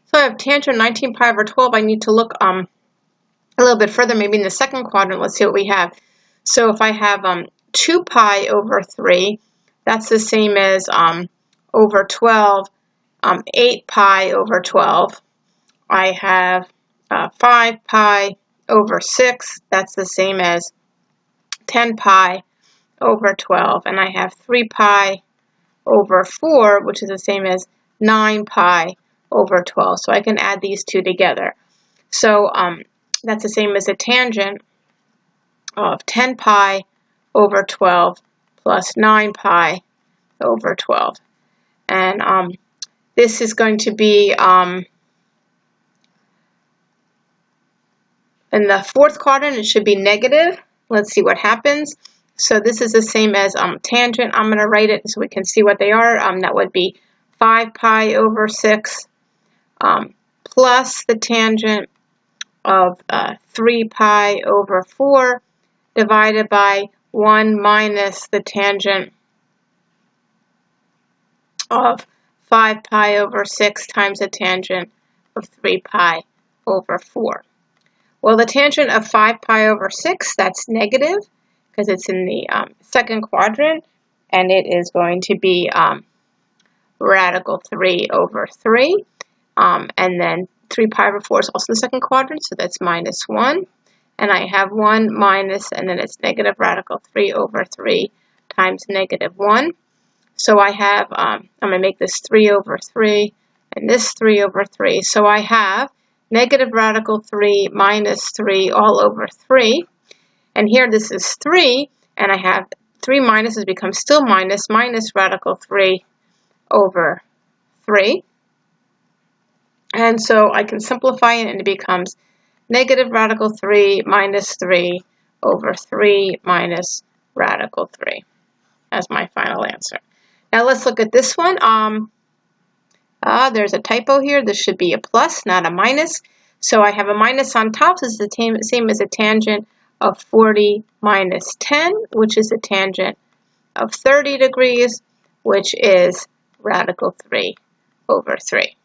So I have tangent 19 pi over 12. I need to look a little bit further, maybe in the second quadrant. Let's see what we have. So if I have 2 pi over 3, that's the same as over 12, 8 pi over 12. I have 5 pi over 6, that's the same as 10 pi over 12. And I have 3 pi over 4, which is the same as 9 pi over 12. So I can add these two together. So that's the same as a tangent of 10 pi over 12 plus 9 pi over 12. And this is going to be in the fourth quadrant. It should be negative. Let's see what happens. So this is the same as tangent. I'm going to write it so we can see what they are. That would be 5 pi over 6 plus the tangent of 3 pi over 4 divided by 1 minus the tangent of 5 pi over 6 times the tangent of 3 pi over 4. Well, the tangent of 5 pi over 6, that's negative because it's in the second quadrant, and it is going to be radical 3 over 3. And then 3 pi over 4 is also the second quadrant, so that's minus 1. And I have 1 minus, and then it's negative radical 3 over 3 times negative 1. So I have, I'm going to make this 3 over 3, and this 3 over 3. So I have negative radical 3 minus 3 all over 3. And here this is 3, and I have 3 minuses become still minus radical 3 over 3. And so I can simplify it, and it becomes negative radical 3 minus 3 over 3 minus radical 3 as my final answer. Now let's look at this one. There's a typo here. This should be a plus, not a minus. So I have a minus on top. This is the same as a tangent of 40 minus 10, which is a tangent of 30 degrees, which is radical 3 over 3.